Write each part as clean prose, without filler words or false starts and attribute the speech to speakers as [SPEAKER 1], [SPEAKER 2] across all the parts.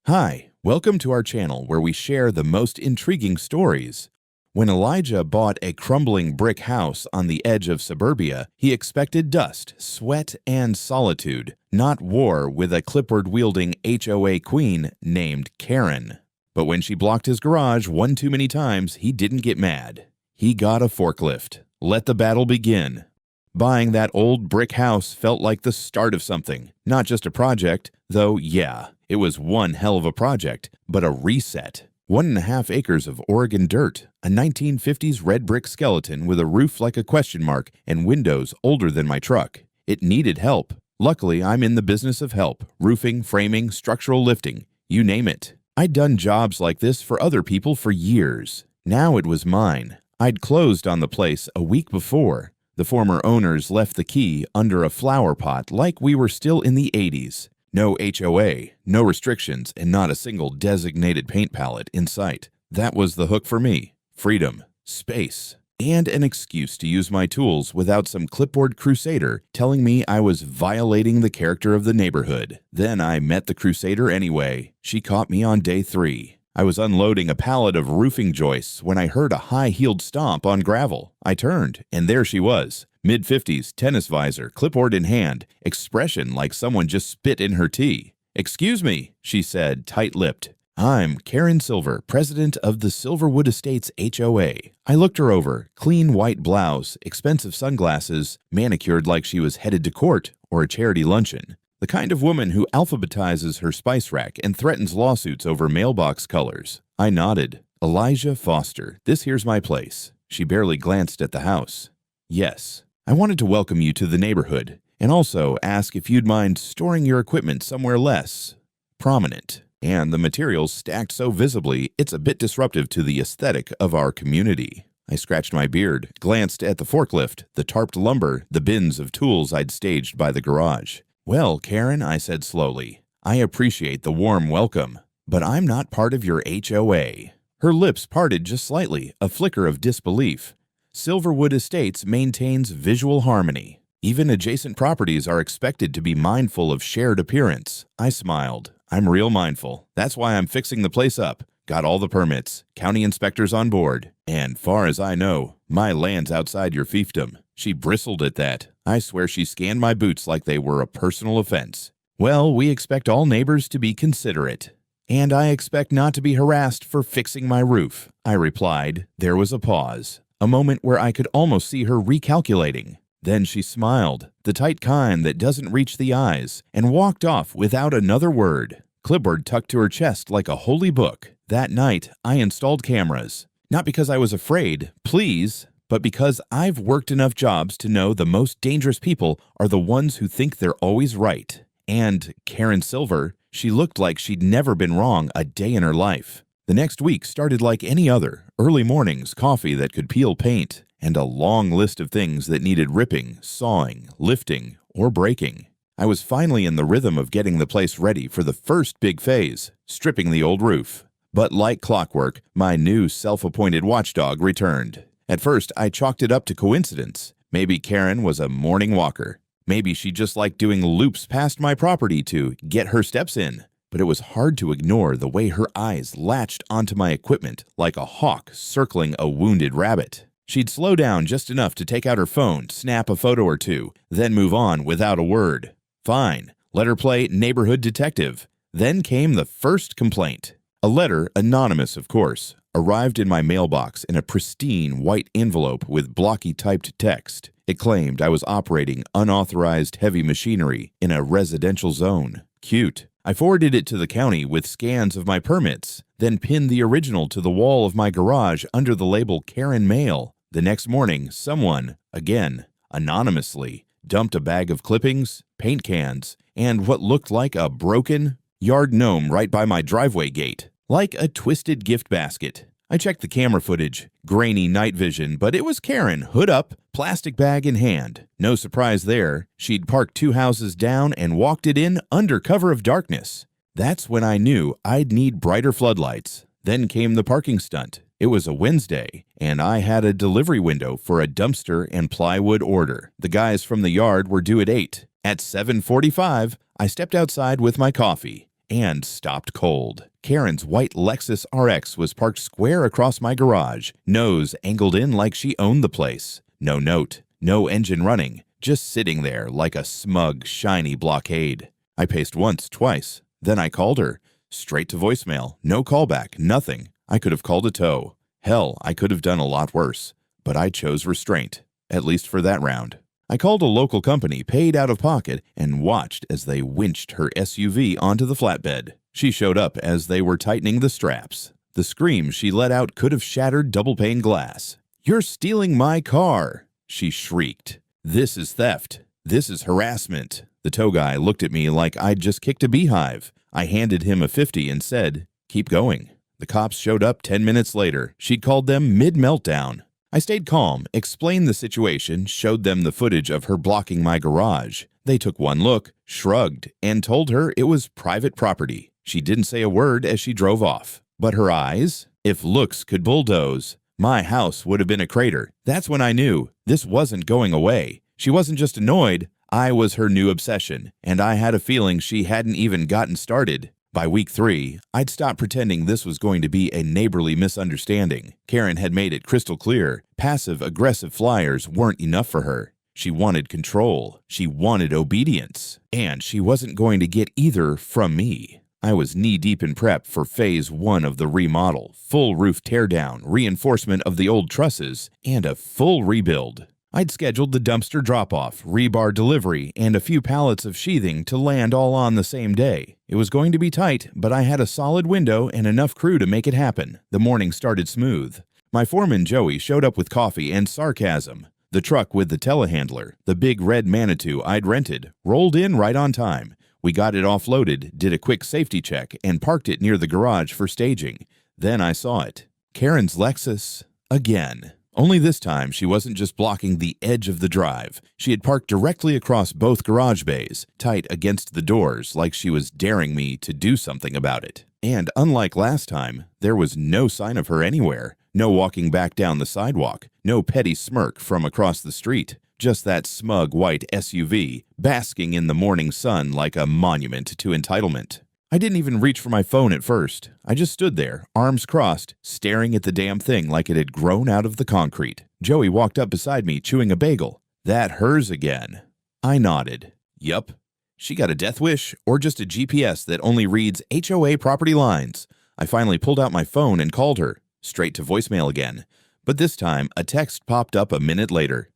[SPEAKER 1] Hi, welcome to our channel where we share the most intriguing stories. When Elijah bought a crumbling brick house on the edge of suburbia, he expected dust, sweat, and solitude, not war with a clipboard-wielding HOA queen named Karen. But when she blocked his garage one too many times, he didn't get mad. He got a forklift. Let the battle begin. Buying that old brick house felt like the start of something, not just a project, though yeah, it was one hell of a project, but a reset. 1.5 acres of Oregon dirt, a 1950s red brick skeleton with a roof like a question mark and windows older than my truck. It needed help. Luckily, I'm in the business of help, roofing, framing, structural lifting, you name it. I'd done jobs like this for other people for years. Now it was mine. I'd closed on the place a week before. The former owners left the key under a flower pot like we were still in the 80s. No HOA, no restrictions, and not a single designated paint palette in sight. That was the hook for me. Freedom, space, and an excuse to use my tools without some clipboard crusader telling me I was violating the character of the neighborhood. Then I met the crusader anyway. She caught me on day 3. I was unloading a pallet of roofing joists when I heard a high-heeled stomp on gravel. I turned, and there she was. Mid-50s, tennis visor, clipboard in hand, expression like someone just spit in her tea. "Excuse me," she said, tight-lipped. "I'm Karen Silver, president of the Silverwood Estates HOA. I looked her over. Clean white blouse, expensive sunglasses, manicured like she was headed to court or a charity luncheon. The kind of woman who alphabetizes her spice rack and threatens lawsuits over mailbox colors. I nodded. "Elijah Foster, this here's my place." She barely glanced at the house. "Yes. I wanted to welcome you to the neighborhood and also ask if you'd mind storing your equipment somewhere less prominent. And the materials stacked so visibly, it's a bit disruptive to the aesthetic of our community." I scratched my beard, glanced at the forklift, the tarped lumber, the bins of tools I'd staged by the garage. "Well, Karen," I said slowly, "I appreciate the warm welcome, but I'm not part of your HOA." Her lips parted just slightly, a flicker of disbelief. Silverwood Estates maintains visual harmony. Even adjacent properties are expected to be mindful of shared appearance. I smiled. "I'm real mindful. That's why I'm fixing the place up. Got all the permits, county inspectors on board, and far as I know, my land's outside your fiefdom." She bristled at that. I swear she scanned my boots like they were a personal offense. "Well, we expect all neighbors to be considerate. And I expect not to be harassed for fixing my roof," I replied. There was a pause, a moment where I could almost see her recalculating. Then she smiled, the tight kind that doesn't reach the eyes, and walked off without another word. Clipboard tucked to her chest like a holy book. That night, I installed cameras. Not because I was afraid, please, but because I've worked enough jobs to know the most dangerous people are the ones who think they're always right. And Karen Silver, she looked like she'd never been wrong a day in her life. The next week started like any other. Early mornings, coffee that could peel paint, and a long list of things that needed ripping, sawing, lifting, or breaking. I was finally in the rhythm of getting the place ready for the first big phase, stripping the old roof. But like clockwork, my new self-appointed watchdog returned. At first, I chalked it up to coincidence. Maybe Karen was a morning walker. Maybe she just liked doing loops past my property to get her steps in. But it was hard to ignore the way her eyes latched onto my equipment like a hawk circling a wounded rabbit. She'd slow down just enough to take out her phone, snap a photo or two, then move on without a word. Fine, let her play neighborhood detective. Then came the first complaint. A letter, anonymous of course, arrived in my mailbox in a pristine white envelope with blocky typed text. It claimed I was operating unauthorized heavy machinery in a residential zone. Cute. I forwarded it to the county with scans of my permits, then pinned the original to the wall of my garage under the label Karen Mail. The next morning, someone, again, anonymously, dumped a bag of clippings, paint cans, and what looked like a broken yard gnome right by my driveway gate. Like a twisted gift basket. I checked the camera footage, grainy night vision, but it was Karen, hood up, plastic bag in hand. No surprise there. She'd parked 2 houses down and walked it in under cover of darkness. That's when I knew I'd need brighter floodlights. Then came the parking stunt. It was a Wednesday, and I had a delivery window for a dumpster and plywood order. The guys from the yard were due at 8. At 7:45, I stepped outside with my coffee. and stopped cold. Karen's white Lexus RX was parked square across my garage, nose angled in like she owned the place. No note, no engine running, just sitting there like a smug, shiny blockade. I paced once, twice. Then I called her. Straight to voicemail, no callback, nothing. I could have called a tow. Hell, I could have done a lot worse. But I chose restraint, at least for that round. I called a local company, paid out of pocket, and watched as they winched her SUV onto the flatbed. She showed up as they were tightening the straps. The scream she let out could have shattered double-pane glass. "You're stealing my car!" she shrieked. "This is theft. This is harassment." The tow guy looked at me like I'd just kicked a beehive. I handed him a 50 and said, "Keep going." The cops showed up 10 minutes later. She'd called them mid-meltdown. I stayed calm, explained the situation, showed them the footage of her blocking my garage. They took one look, shrugged, and told her it was private property. She didn't say a word as she drove off. But her eyes? If looks could bulldoze, my house would have been a crater. That's when I knew this wasn't going away. She wasn't just annoyed, I was her new obsession, and I had a feeling she hadn't even gotten started. By week 3, I'd stopped pretending this was going to be a neighborly misunderstanding. Karen had made it crystal clear, passive-aggressive flyers weren't enough for her. She wanted control, she wanted obedience, and she wasn't going to get either from me. I was knee-deep in prep for phase 1 of the remodel, full roof teardown, reinforcement of the old trusses, and a full rebuild. I'd scheduled the dumpster drop-off, rebar delivery, and a few pallets of sheathing to land all on the same day. It was going to be tight, but I had a solid window and enough crew to make it happen. The morning started smooth. My foreman, Joey, showed up with coffee and sarcasm. The truck with the telehandler, the big red Manitou I'd rented, rolled in right on time. We got it offloaded, did a quick safety check, and parked it near the garage for staging. Then I saw it. Karen's Lexus again. Only this time, she wasn't just blocking the edge of the drive. She had parked directly across both garage bays, tight against the doors, like she was daring me to do something about it. And unlike last time, there was no sign of her anywhere. No walking back down the sidewalk. No petty smirk from across the street. Just that smug white SUV, basking in the morning sun like a monument to entitlement. I didn't even reach for my phone at first. I just stood there, arms crossed, staring at the damn thing like it had grown out of the concrete. Joey walked up beside me, chewing a bagel. "That hers again?" I nodded. "Yup." She got a death wish or just a GPS that only reads HOA property lines. I finally pulled out my phone and called her. Straight to voicemail again. But this time, a text popped up a minute later.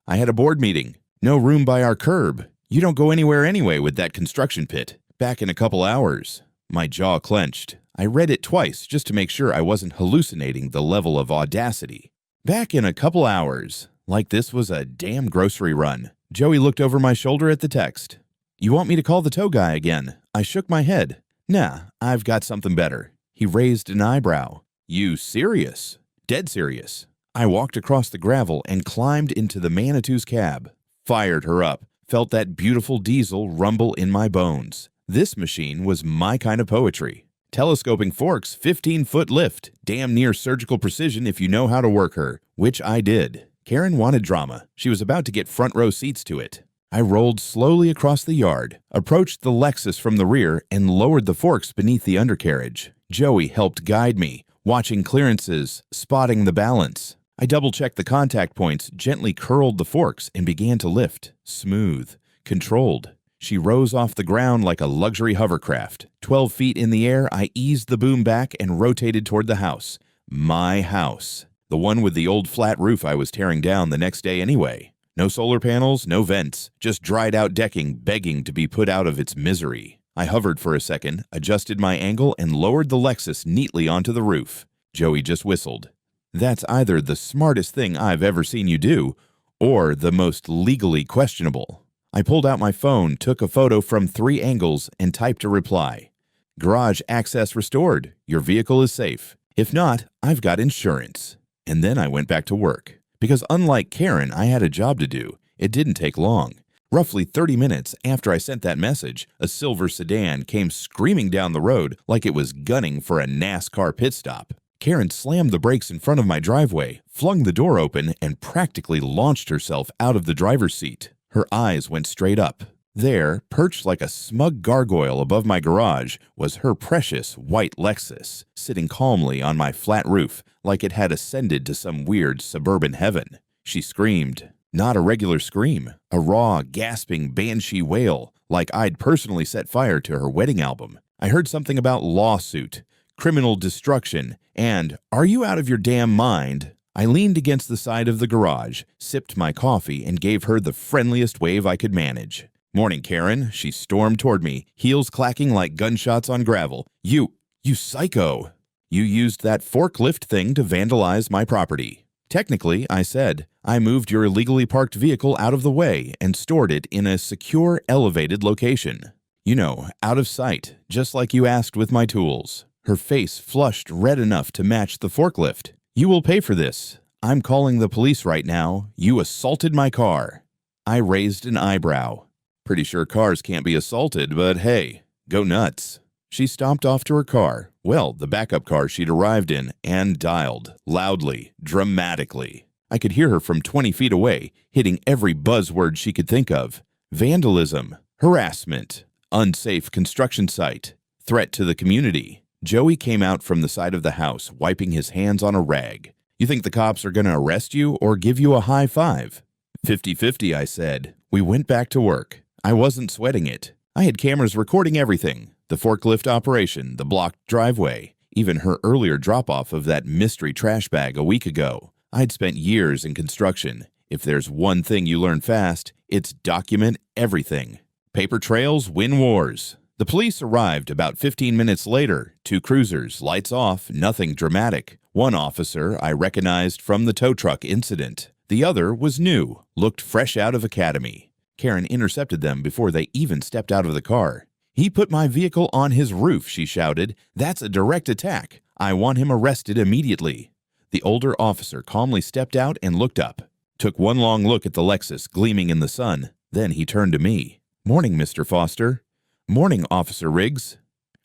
[SPEAKER 1] "I had a board meeting. No room by our curb. You don't go anywhere anyway with that construction pit. Back in a couple hours." My jaw clenched. I read it twice just to make sure I wasn't hallucinating the level of audacity. Back in a couple hours. Like this was a damn grocery run. Joey looked over my shoulder at the text. "You want me to call the tow guy again?" I shook my head. "Nah, I've got something better." He raised an eyebrow. "You serious?" "Dead serious." I walked across the gravel and climbed into the Manitou's cab. Fired her up. Felt that beautiful diesel rumble in my bones. This machine was my kind of poetry. Telescoping forks, 15-foot lift, damn near surgical precision if you know how to work her, which I did. Karen wanted drama. She was about to get front row seats to it. I rolled slowly across the yard, approached the Lexus from the rear, and lowered the forks beneath the undercarriage. Joey helped guide me, watching clearances, spotting the balance. I double-checked the contact points, gently curled the forks, and began to lift. Smooth. Controlled. She rose off the ground like a luxury hovercraft. 12 feet in the air, I eased the boom back and rotated toward the house. My house. The one with the old flat roof I was tearing down the next day anyway. No solar panels, no vents, just dried-out decking begging to be put out of its misery. I hovered for a second, adjusted my angle, and lowered the Lexus neatly onto the roof. Joey just whistled. "That's either the smartest thing I've ever seen you do, or the most legally questionable." I pulled out my phone, took a photo from 3 angles, and typed a reply. "Garage access restored. Your vehicle is safe. If not, I've got insurance." And then I went back to work. Because unlike Karen, I had a job to do. It didn't take long. Roughly 30 minutes after I sent that message, a silver sedan came screaming down the road like it was gunning for a NASCAR pit stop. Karen slammed the brakes in front of my driveway, flung the door open, and practically launched herself out of the driver's seat. Her eyes went straight up. There, perched like a smug gargoyle above my garage, was her precious white Lexus, sitting calmly on my flat roof like it had ascended to some weird suburban heaven. She screamed. Not a regular scream, a raw, gasping banshee wail, like I'd personally set fire to her wedding album. I heard something about lawsuit, criminal destruction, and "Are you out of your damn mind?" I leaned against the side of the garage, sipped my coffee, and gave her the friendliest wave I could manage. "Morning, Karen." She stormed toward me, heels clacking like gunshots on gravel. You psycho. You used that forklift thing to vandalize my property." "Technically," I said, "I moved your illegally parked vehicle out of the way and stored it in a secure, elevated location. You know, out of sight, just like you asked with my tools." Her face flushed red enough to match the forklift. "You will pay for this. I'm calling the police right now. You assaulted my car." I raised an eyebrow. "Pretty sure cars can't be assaulted, but hey, go nuts." She stomped off to her car, well, the backup car she'd arrived in, and dialed, loudly, dramatically. I could hear her from 20 feet away, hitting every buzzword she could think of. Vandalism, harassment, unsafe construction site, threat to the community. Joey came out from the side of the house, wiping his hands on a rag. "You think the cops are going to arrest you or give you a high five?" 50-50, I said. We went back to work. I wasn't sweating it. I had cameras recording everything. The forklift operation, the blocked driveway, even her earlier drop-off of that mystery trash bag a week ago. I'd spent years in construction. If there's one thing you learn fast, it's document everything. Paper trails win wars. The police arrived about 15 minutes later. 2 cruisers, lights off, nothing dramatic. One officer I recognized from the tow truck incident. The other was new, looked fresh out of academy. Karen intercepted them before they even stepped out of the car. "He put my vehicle on his roof," she shouted. "That's a direct attack. I want him arrested immediately." The older officer calmly stepped out and looked up. Took one long look at the Lexus gleaming in the sun. Then he turned to me. "Morning, Mr. Foster." "Morning, Officer Riggs.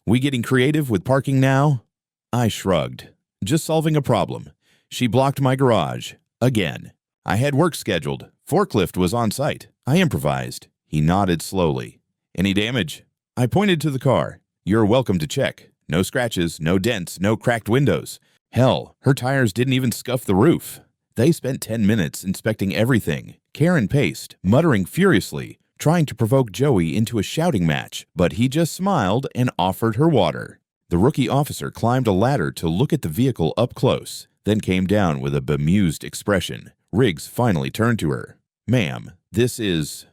[SPEAKER 1] We getting creative with parking now?" I shrugged. "Just solving a problem. She blocked my garage. Again. I had work scheduled. Forklift was on site. I improvised." He nodded slowly. "Any damage?" I pointed to the car. "You're welcome to check. No scratches, no dents, no cracked windows. Hell, her tires didn't even scuff the roof." They spent 10 minutes inspecting everything. Karen paced, muttering furiously, trying to provoke Joey into a shouting match, but he just smiled and offered her water. The rookie officer climbed a ladder to look at the vehicle up close, then came down with a bemused expression. Riggs finally turned to her. "Ma'am, this is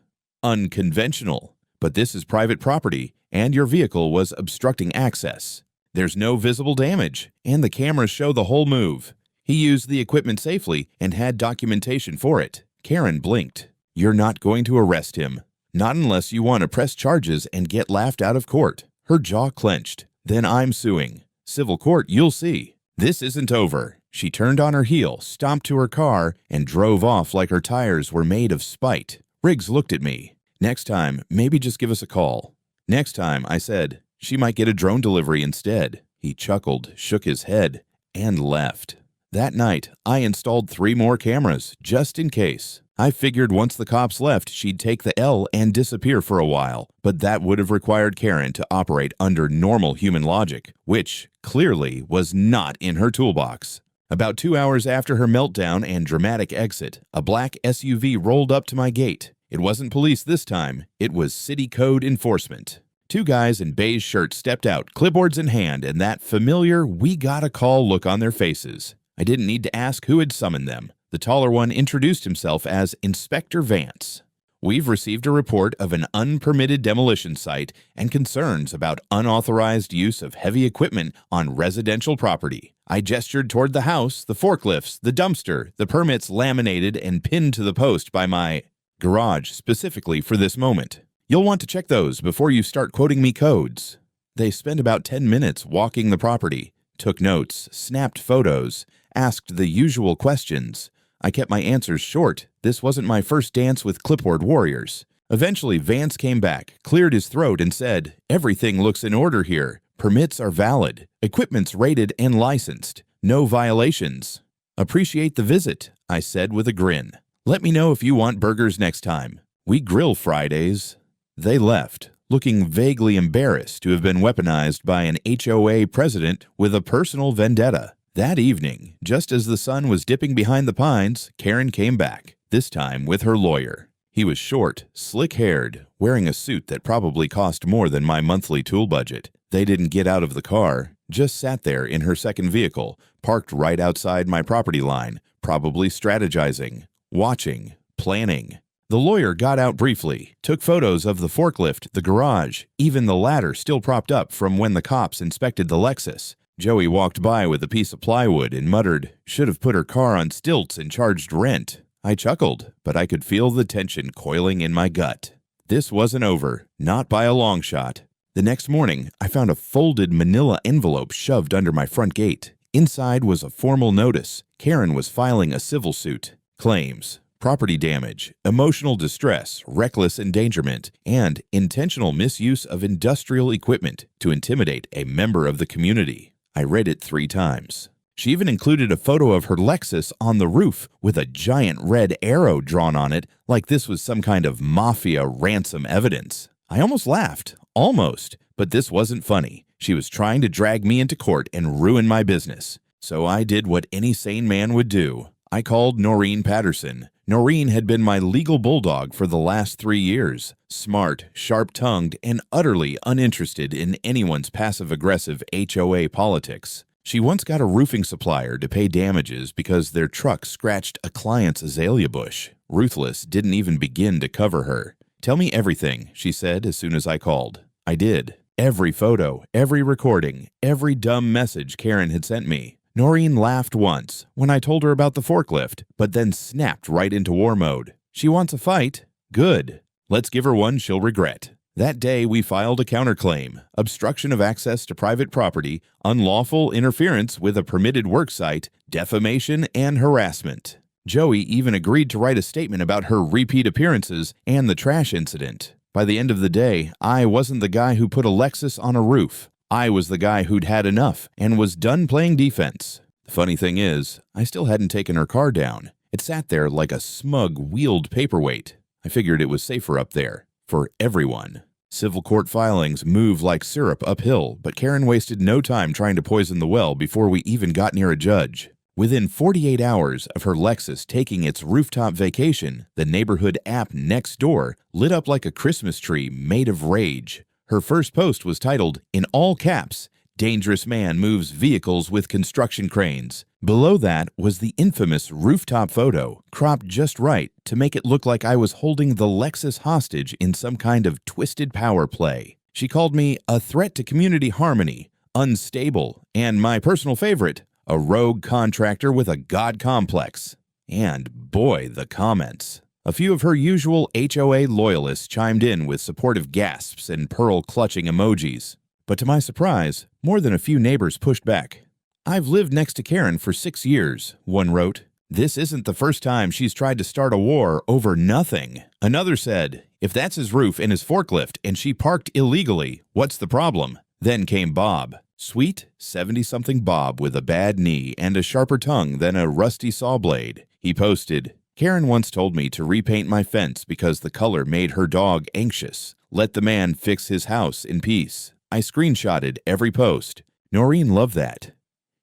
[SPEAKER 1] unconventional, but this is private property, and your vehicle was obstructing access. There's no visible damage, and the cameras show the whole move. He used the equipment safely and had documentation for it." Karen blinked. "You're not going to arrest him. Not unless you want to press charges and get laughed out of court." Her jaw clenched. "Then I'm suing. Civil court, you'll see. This isn't over." She turned on her heel, stomped to her car, and drove off like her tires were made of spite. Riggs looked at me. "Next time, maybe just give us a call." "Next time," I said. "She might get a drone delivery instead." He chuckled, shook his head, and left. That night, I installed 3 more cameras, just in case. I figured once the cops left, she'd take the L and disappear for a while, but that would have required Karen to operate under normal human logic, which, clearly, was not in her toolbox. About 2 hours after her meltdown and dramatic exit, a black SUV rolled up to my gate. It wasn't police this time, it was city code enforcement. 2 guys in beige shirts stepped out, clipboards in hand, and that familiar "we got a call" look on their faces. I didn't need to ask who had summoned them. The taller one introduced himself as Inspector Vance. "We've received a report of an unpermitted demolition site and concerns about unauthorized use of heavy equipment on residential property." I gestured toward the house, the forklifts, the dumpster, the permits laminated and pinned to the post by my garage specifically for this moment. "You'll want to check those before you start quoting me codes." They spent about 10 minutes walking the property, took notes, snapped photos, asked the usual questions. I kept my answers short. This wasn't my first dance with clipboard warriors. Eventually, Vance came back, cleared his throat, and said, "Everything looks in order here. Permits are valid. Equipment's rated and licensed. No violations." "Appreciate the visit," I said with a grin. "Let me know if you want burgers next time. We grill Fridays." They left, looking vaguely embarrassed to have been weaponized by an HOA president with a personal vendetta. That evening, just as the sun was dipping behind the pines, Karen came back, this time with her lawyer. He was short, slick-haired, wearing a suit that probably cost more than my monthly tool budget. They didn't get out of the car, just sat there in her second vehicle, parked right outside my property line, probably strategizing, watching, planning. The lawyer got out briefly, took photos of the forklift, the garage, even the ladder still propped up from when the cops inspected the Lexus. Joey walked by with a piece of plywood and muttered, "Should have put her car on stilts and charged rent." I chuckled, but I could feel the tension coiling in my gut. This wasn't over, not by a long shot. The next morning, I found a folded manila envelope shoved under my front gate. Inside was a formal notice. Karen was filing a civil suit. Claims: property damage, emotional distress, reckless endangerment, and intentional misuse of industrial equipment to intimidate a member of the community. I read it 3 times. She even included a photo of her Lexus on the roof with a giant red arrow drawn on it, like this was some kind of mafia ransom evidence. I almost laughed. Almost. But this wasn't funny. She was trying to drag me into court and ruin my business. So I did what any sane man would do. I called Noreen Patterson. Noreen had been my legal bulldog for the last 3 years. Smart, sharp-tongued, and utterly uninterested in anyone's passive-aggressive HOA politics. She once got a roofing supplier to pay damages because their truck scratched a client's azalea bush. Ruthless didn't even begin to cover her. "Tell me everything," she said as soon as I called. I did. Every photo, every recording, every dumb message Karen had sent me. Noreen laughed once when I told her about the forklift, but then snapped right into war mode. She wants a fight? Good. Let's give her one she'll regret. That day, we filed a counterclaim: obstruction of access to private property, unlawful interference with a permitted worksite, defamation, and harassment. Joey even agreed to write a statement about her repeat appearances and the trash incident. By the end of the day, I wasn't the guy who put a Lexus on a roof. I was the guy who'd had enough and was done playing defense. The funny thing is, I still hadn't taken her car down. It sat there like a smug, wheeled paperweight. I figured it was safer up there. For everyone. Civil court filings move like syrup uphill, but Karen wasted no time trying to poison the well before we even got near a judge. Within 48 hours of her Lexus taking its rooftop vacation, the neighborhood app next door lit up like a Christmas tree made of rage. Her first post was titled, in all caps, "Dangerous man moves vehicles with construction cranes." Below that was the infamous rooftop photo, cropped just right to make it look like I was holding the Lexus hostage in some kind of twisted power play. She called me a threat to community harmony, unstable, and my personal favorite, a rogue contractor with a god complex. And boy, the comments. A few of her usual HOA loyalists chimed in with supportive gasps and pearl-clutching emojis. But to my surprise, more than a few neighbors pushed back. "I've lived next to Karen for 6 years," one wrote. "This isn't the first time she's tried to start a war over nothing." Another said, "If that's his roof and his forklift and she parked illegally, what's the problem?" Then came Bob. Sweet, 70-something Bob with a bad knee and a sharper tongue than a rusty saw blade. He posted, "Karen once told me to repaint my fence because the color made her dog anxious. Let the man fix his house in peace." I screenshotted every post. Noreen loved that.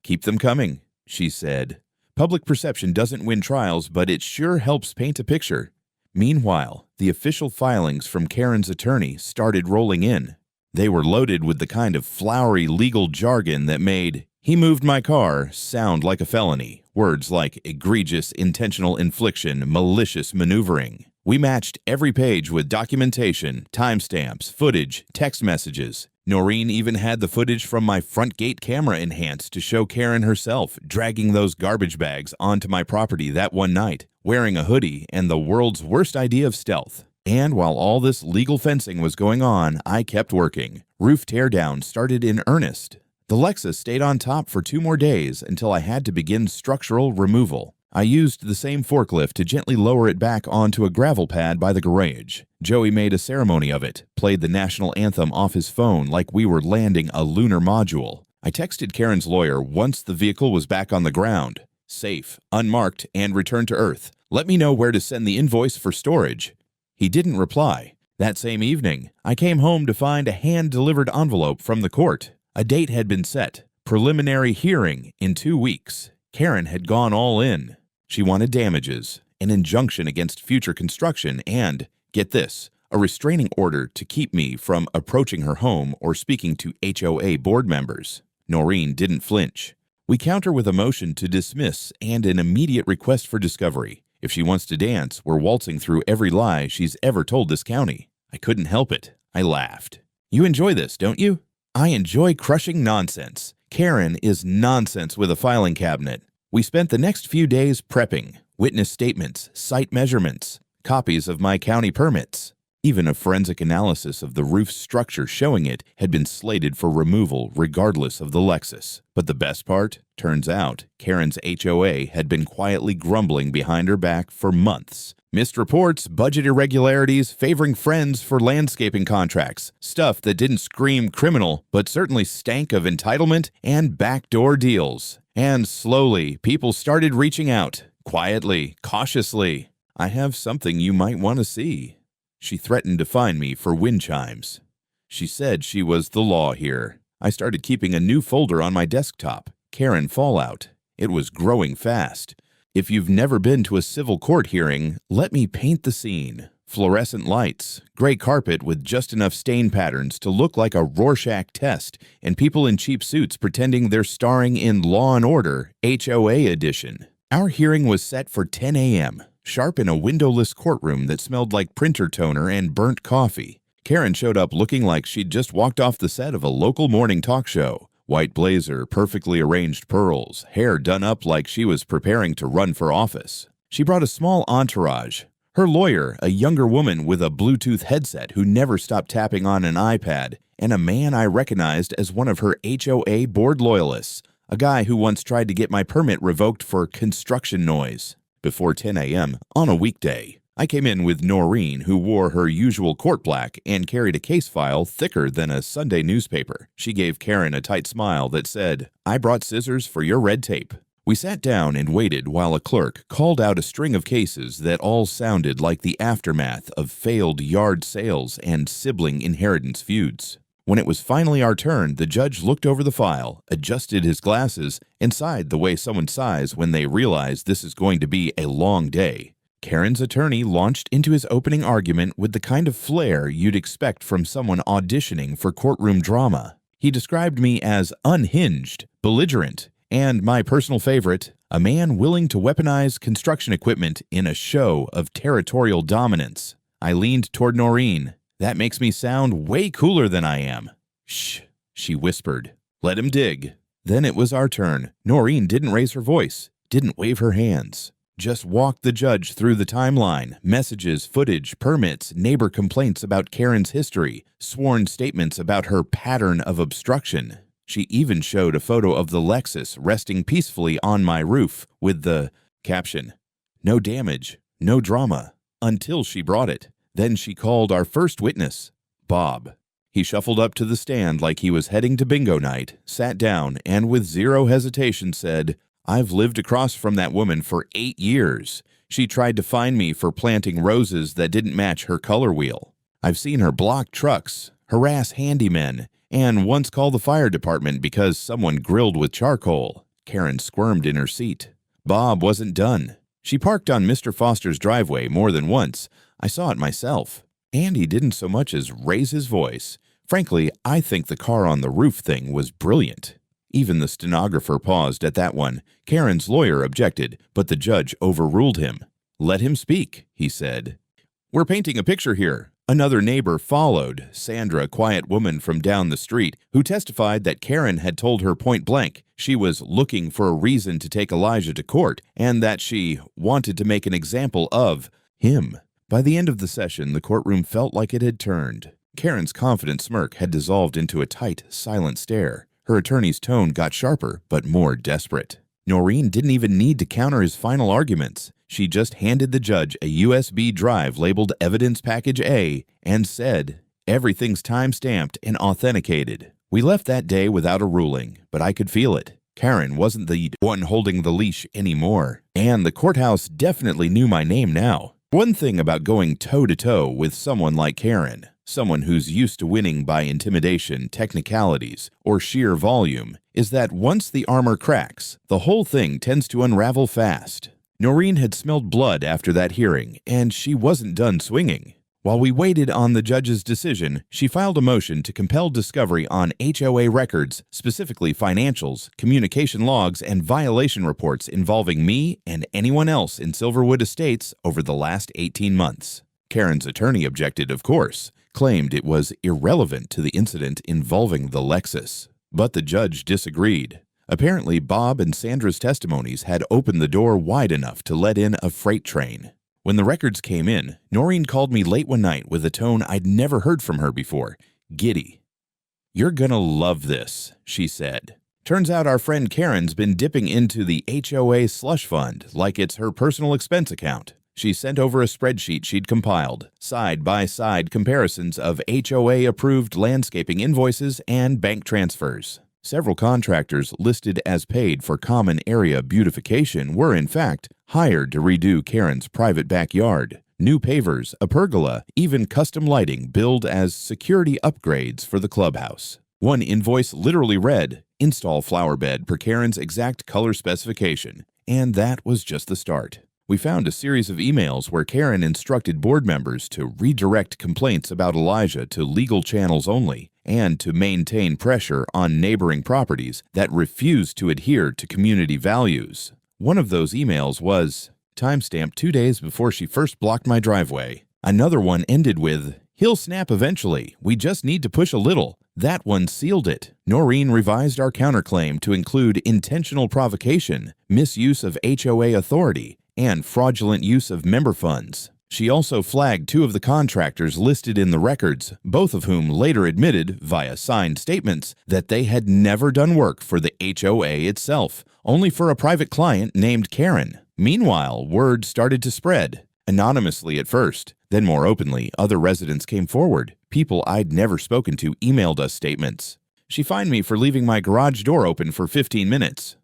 [SPEAKER 1] "Keep them coming," she said. "Public perception doesn't win trials, but it sure helps paint a picture." Meanwhile, the official filings from Karen's attorney started rolling in. They were loaded with the kind of flowery legal jargon that made "he moved my car" sound like a felony. Words like egregious intentional infliction, malicious maneuvering. We matched every page with documentation, timestamps, footage, text messages. Noreen even had the footage from my front gate camera enhanced to show Karen herself dragging those garbage bags onto my property that one night, wearing a hoodie and the world's worst idea of stealth. And while all this legal fencing was going on, I kept working. Roof teardown started in earnest. The Lexus stayed on top for 2 more days until I had to begin structural removal. I used the same forklift to gently lower it back onto a gravel pad by the garage. Joey made a ceremony of it, played the national anthem off his phone like we were landing a lunar module. I texted Karen's lawyer once the vehicle was back on the ground, safe, unmarked, and returned to Earth. "Let me know where to send the invoice for storage." He didn't reply. That same evening, I came home to find a hand-delivered envelope from the court. A date had been set. Preliminary hearing in 2 weeks. Karen had gone all in. She wanted damages, an injunction against future construction, and, get this, a restraining order to keep me from approaching her home or speaking to HOA board members. Noreen didn't flinch. We counter with a motion to dismiss and an immediate request for discovery. If she wants to dance, we're waltzing through every lie she's ever told this county. I couldn't help it. I laughed. You enjoy this, don't you? I enjoy crushing nonsense. Karen is nonsense with a filing cabinet. We spent the next few days prepping, witness statements, site measurements, copies of my county permits. Even a forensic analysis of the roof structure showing it had been slated for removal regardless of the Lexus. But the best part? Turns out, Karen's HOA had been quietly grumbling behind her back for months. Missed reports, budget irregularities, favoring friends for landscaping contracts. Stuff that didn't scream criminal, but certainly stank of entitlement and backdoor deals. And slowly, people started reaching out. Quietly, cautiously. I have something you might want to see. She threatened to fine me for wind chimes. She said she was the law here. I started keeping a new folder on my desktop, Karen Fallout. It was growing fast. If you've never been to a civil court hearing, let me paint the scene. Fluorescent lights, gray carpet with just enough stain patterns to look like a Rorschach test, and people in cheap suits pretending they're starring in Law & Order, HOA edition. Our hearing was set for 10 a.m., sharp in a windowless courtroom that smelled like printer toner and burnt coffee. Karen showed up looking like she'd just walked off the set of a local morning talk show. White blazer, perfectly arranged pearls, hair done up like she was preparing to run for office. She brought a small entourage. Her lawyer, a younger woman with a Bluetooth headset who never stopped tapping on an iPad, and a man I recognized as one of her HOA board loyalists, a guy who once tried to get my permit revoked for construction noise. Before 10 a.m. on a weekday, I came in with Noreen, who wore her usual court black and carried a case file thicker than a Sunday newspaper. She gave Karen a tight smile that said, "I brought scissors for your red tape." We sat down and waited while a clerk called out a string of cases that all sounded like the aftermath of failed yard sales and sibling inheritance feuds. When it was finally our turn, the judge looked over the file, adjusted his glasses, and sighed the way someone sighs when they realize this is going to be a long day. Karen's attorney launched into his opening argument with the kind of flair you'd expect from someone auditioning for courtroom drama. He described me as unhinged, belligerent, and my personal favorite, a man willing to weaponize construction equipment in a show of territorial dominance. I leaned toward Noreen. That makes me sound way cooler than I am. Shh, she whispered. Let him dig. Then it was our turn. Noreen didn't raise her voice, didn't wave her hands. Just walked the judge through the timeline, messages, footage, permits, neighbor complaints about Karen's history, sworn statements about her pattern of obstruction. She even showed a photo of the Lexus resting peacefully on my roof with the caption, "No damage, no drama," until she brought it. Then she called our first witness, Bob. He shuffled up to the stand like he was heading to bingo night, sat down, and with zero hesitation said, "I've lived across from that woman for 8 years. She tried to fine me for planting roses that didn't match her color wheel. I've seen her block trucks, harass handymen, and once call the fire department because someone grilled with charcoal." Karen squirmed in her seat. Bob wasn't done. She parked on Mr. Foster's driveway more than once. I saw it myself. And he didn't so much as raise his voice. Frankly, I think the car on the roof thing was brilliant. Even the stenographer paused at that one. Karen's lawyer objected, but the judge overruled him. "Let him speak," he said. "We're painting a picture here." Another neighbor followed, Sandra, a quiet woman from down the street, who testified that Karen had told her point blank she was looking for a reason to take Elijah to court and that she wanted to make an example of him. By the end of the session, the courtroom felt like it had turned. Karen's confident smirk had dissolved into a tight, silent stare. Her attorney's tone got sharper, but more desperate. Noreen didn't even need to counter his final arguments. She just handed the judge a USB drive labeled Evidence Package A and said, "Everything's time-stamped and authenticated." We left that day without a ruling, but I could feel it. Karen wasn't the one holding the leash anymore, and the courthouse definitely knew my name now. One thing about going toe-to-toe with someone like Karen, someone who's used to winning by intimidation, technicalities, or sheer volume, is that once the armor cracks, the whole thing tends to unravel fast. Noreen had smelled blood after that hearing, and she wasn't done swinging. While we waited on the judge's decision, she filed a motion to compel discovery on HOA records, specifically financials, communication logs, and violation reports involving me and anyone else in Silverwood Estates over the last 18 months. Karen's attorney objected, of course, claimed it was irrelevant to the incident involving the Lexus. But the judge disagreed. Apparently, Bob and Sandra's testimonies had opened the door wide enough to let in a freight train. When the records came in, Noreen called me late one night with a tone I'd never heard from her before, giddy. "You're gonna love this," she said. "Turns out our friend Karen's been dipping into the HOA slush fund like it's her personal expense account." She sent over a spreadsheet she'd compiled, side-by-side comparisons of HOA-approved landscaping invoices and bank transfers. Several contractors listed as paid for common area beautification were, in fact, hired to redo Karen's private backyard. New pavers, a pergola, even custom lighting billed as security upgrades for the clubhouse. One invoice literally read, "Install flower bed per Karen's exact color specification," and that was just the start. We found a series of emails where Karen instructed board members to redirect complaints about Elijah to legal channels only and to maintain pressure on neighboring properties that refused to adhere to community values. One of those emails was, timestamped 2 days before she first blocked my driveway. Another one ended with, "He'll snap eventually. We just need to push a little." That one sealed it. Noreen revised our counterclaim to include intentional provocation, misuse of HOA authority, and fraudulent use of member funds. She also flagged 2 of the contractors listed in the records, both of whom later admitted, via signed statements, that they had never done work for the HOA itself, only for a private client named Karen. Meanwhile, word started to spread. Anonymously at first, then more openly, other residents came forward. People I'd never spoken to emailed us statements. She fined me for leaving my garage door open for 15 minutes.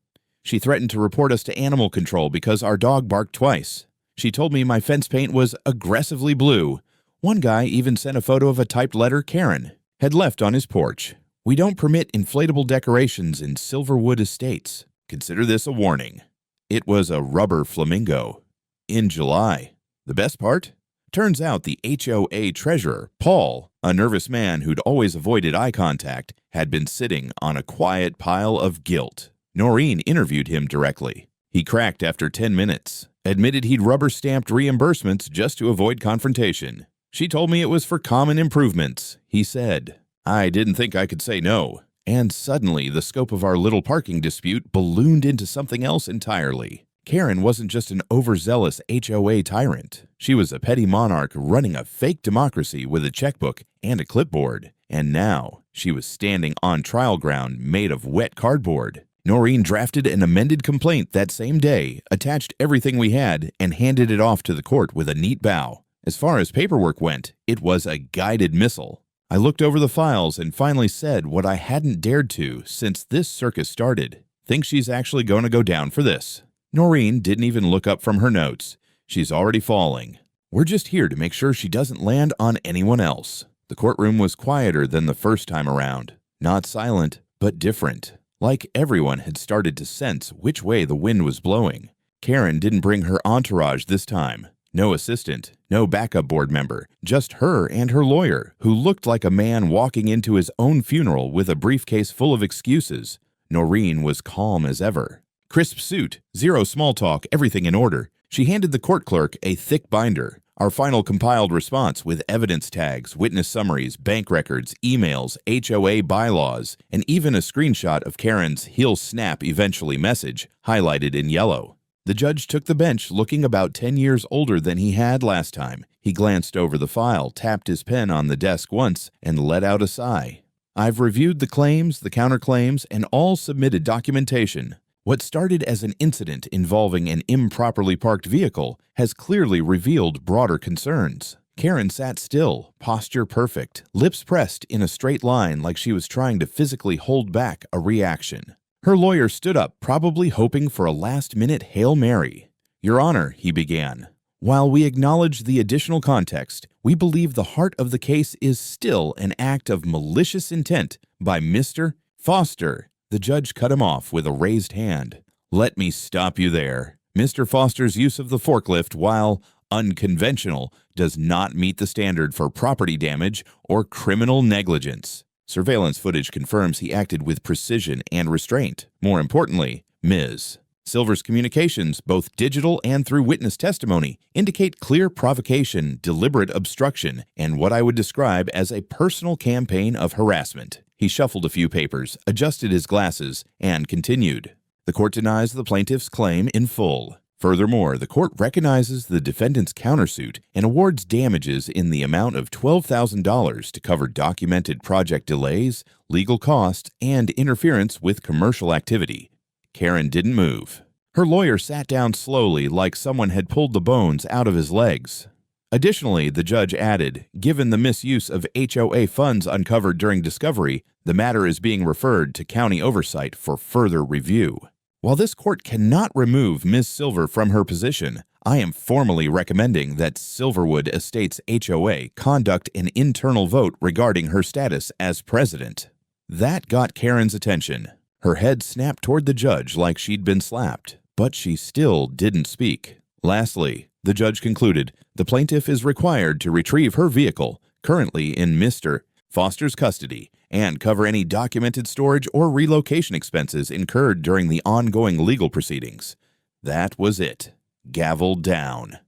[SPEAKER 1] She threatened to report us to animal control because our dog barked twice. She told me my fence paint was aggressively blue. One guy even sent a photo of a typed letter Karen had left on his porch. "We don't permit inflatable decorations in Silverwood Estates. Consider this a warning." It was a rubber flamingo. In July. The best part? Turns out the HOA treasurer, Paul, a nervous man who'd always avoided eye contact, had been sitting on a quiet pile of guilt. Noreen interviewed him directly. He cracked after 10 minutes, admitted he'd rubber-stamped reimbursements just to avoid confrontation. "She told me it was for common improvements," he said. "I didn't think I could say no." And suddenly, the scope of our little parking dispute ballooned into something else entirely. Karen wasn't just an overzealous HOA tyrant. She was a petty monarch running a fake democracy with a checkbook and a clipboard. And now, she was standing on trial ground made of wet cardboard. Noreen drafted an amended complaint that same day, attached everything we had, and handed it off to the court with a neat bow. As far as paperwork went, it was a guided missile. I looked over the files and finally said what I hadn't dared to since this circus started. "Think she's actually going to go down for this?" Noreen didn't even look up from her notes. "She's already falling. We're just here to make sure she doesn't land on anyone else." The courtroom was quieter than the first time around. Not silent, but different. Like everyone had started to sense which way the wind was blowing. Karen didn't bring her entourage this time. No assistant, no backup board member, just her and her lawyer, who looked like a man walking into his own funeral with a briefcase full of excuses. Noreen was calm as ever. Crisp suit, zero small talk, everything in order. She handed the court clerk a thick binder. Our final compiled response with evidence tags, witness summaries, bank records, emails, HOA bylaws, and even a screenshot of Karen's "he'll snap eventually" message, highlighted in yellow. The judge took the bench looking about 10 years older than he had last time. He glanced over the file, tapped his pen on the desk once, and let out a sigh. "I've reviewed the claims, the counterclaims, and all submitted documentation. What started as an incident involving an improperly parked vehicle has clearly revealed broader concerns." Karen sat still, posture perfect, lips pressed in a straight line like she was trying to physically hold back a reaction. Her lawyer stood up, probably hoping for a last-minute Hail Mary. "Your Honor," he began. While we acknowledge the additional context, we believe the heart of the case is still an act of malicious intent by Mr. Foster. The judge cut him off with a raised hand. Let me stop you there. Mr. Foster's use of the forklift, while unconventional, does not meet the standard for property damage or criminal negligence. Surveillance footage confirms he acted with precision and restraint. More importantly, Ms. Silver's communications, both digital and through witness testimony, indicate clear provocation, deliberate obstruction, and what I would describe as a personal campaign of harassment. He shuffled a few papers, adjusted his glasses, and continued. The court denies the plaintiff's claim in full. Furthermore, the court recognizes the defendant's countersuit and awards damages in the amount of $12,000 to cover documented project delays, legal costs, and interference with commercial activity. Karen didn't move. Her lawyer sat down slowly, like someone had pulled the bones out of his legs. Additionally, the judge added, given the misuse of HOA funds uncovered during discovery, the matter is being referred to county oversight for further review. While this court cannot remove Ms. Silver from her position, I am formally recommending that Silverwood Estates HOA conduct an internal vote regarding her status as president. That got Karen's attention. Her head snapped toward the judge like she'd been slapped, but she still didn't speak. Lastly, the judge concluded the plaintiff is required to retrieve her vehicle, currently in Mr. Foster's custody, and cover any documented storage or relocation expenses incurred during the ongoing legal proceedings. That was it. Gavel down.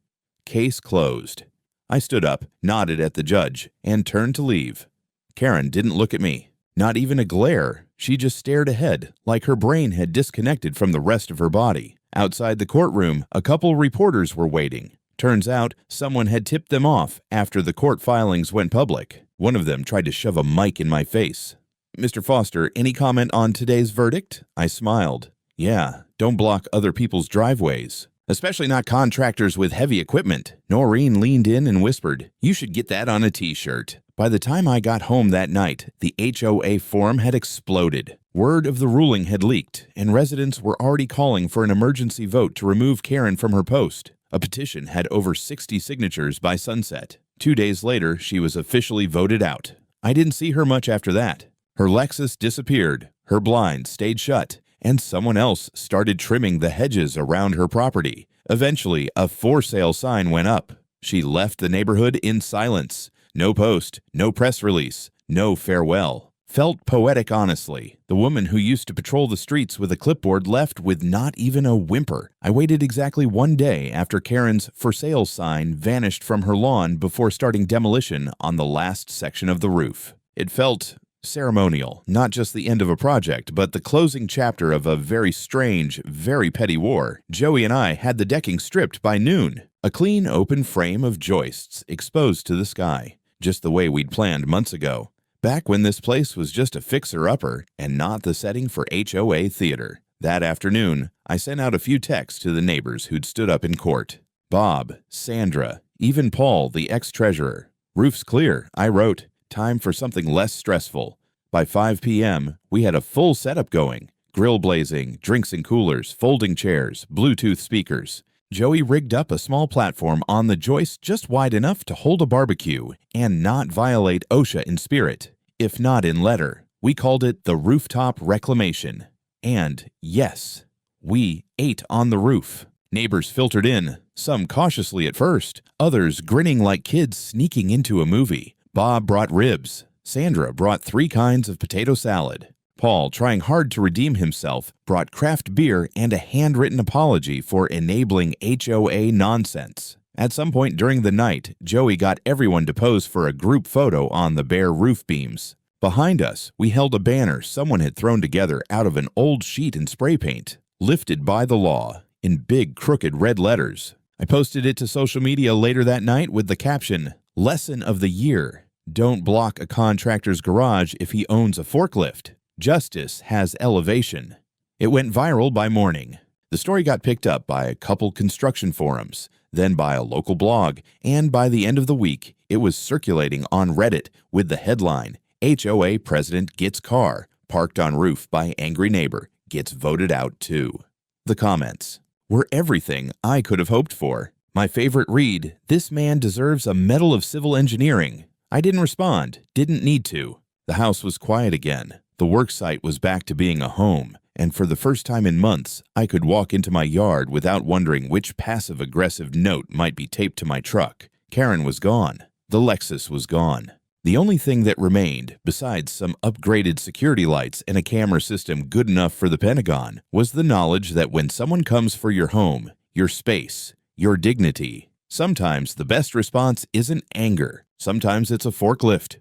[SPEAKER 1] Case closed. I stood up, nodded at the judge, and turned to leave. Karen didn't look at me. Not even a glare. She just stared ahead, like her brain had disconnected from the rest of her body. Outside the courtroom, a couple reporters were waiting. Turns out, someone had tipped them off after the court filings went public. One of them tried to shove a mic in my face. Mr. Foster, any comment on today's verdict? I smiled. Yeah, don't block other people's driveways. Especially not contractors with heavy equipment. Noreen leaned in and whispered, you should get that on a t-shirt. By the time I got home that night, the HOA forum had exploded. Word of the ruling had leaked, and residents were already calling for an emergency vote to remove Karen from her post. A petition had over 60 signatures by sunset. 2 days later, she was officially voted out. I didn't see her much after that. Her Lexus disappeared, her blinds stayed shut, and someone else started trimming the hedges around her property. Eventually, a for sale sign went up. She left the neighborhood in silence. No post, no press release, no farewell. Felt poetic, honestly. The woman who used to patrol the streets with a clipboard left with not even a whimper. I waited exactly 1 day after Karen's for sale sign vanished from her lawn before starting demolition on the last section of the roof. It felt ceremonial, not just the end of a project, but the closing chapter of a very strange, very petty war. Joey and I had the decking stripped by noon. A clean, open frame of joists exposed to the sky, just the way we'd planned months ago. Back when this place was just a fixer-upper and not the setting for HOA theater. That afternoon, I sent out a few texts to the neighbors who'd stood up in court. Bob, Sandra, even Paul, the ex-treasurer. Roof's clear, I wrote. Time for something less stressful. By 5 p.m., we had a full setup going. Grill blazing, drinks and coolers, folding chairs, Bluetooth speakers. Joey rigged up a small platform on the joist just wide enough to hold a barbecue and not violate OSHA in spirit, if not in letter. We called it the Rooftop Reclamation. And yes, we ate on the roof. Neighbors filtered in, some cautiously at first, others grinning like kids sneaking into a movie. Bob brought ribs. Sandra brought 3 kinds of potato salad. Paul, trying hard to redeem himself, brought craft beer and a handwritten apology for enabling HOA nonsense. At some point during the night, Joey got everyone to pose for a group photo on the bare roof beams. Behind us, we held a banner someone had thrown together out of an old sheet and spray paint, lifted by the law, in big crooked red letters. I posted it to social media later that night with the caption, Lesson of the Year. Don't block a contractor's garage if he owns a forklift. Justice has elevation. It went viral by morning. The story got picked up by a couple construction forums, then by a local blog, and by the end of the week, it was circulating on Reddit with the headline, HOA President Gets Car, Parked on Roof by Angry Neighbor, Gets Voted Out Too. The comments were everything I could have hoped for. My favorite read, "This man deserves a Medal of Civil Engineering." I didn't respond, didn't need to. The house was quiet again. The worksite was back to being a home, and for the first time in months, I could walk into my yard without wondering which passive-aggressive note might be taped to my truck. Karen was gone. The Lexus was gone. The only thing that remained, besides some upgraded security lights and a camera system good enough for the Pentagon, was the knowledge that when someone comes for your home, your space, your dignity, sometimes the best response isn't anger. Sometimes it's a forklift.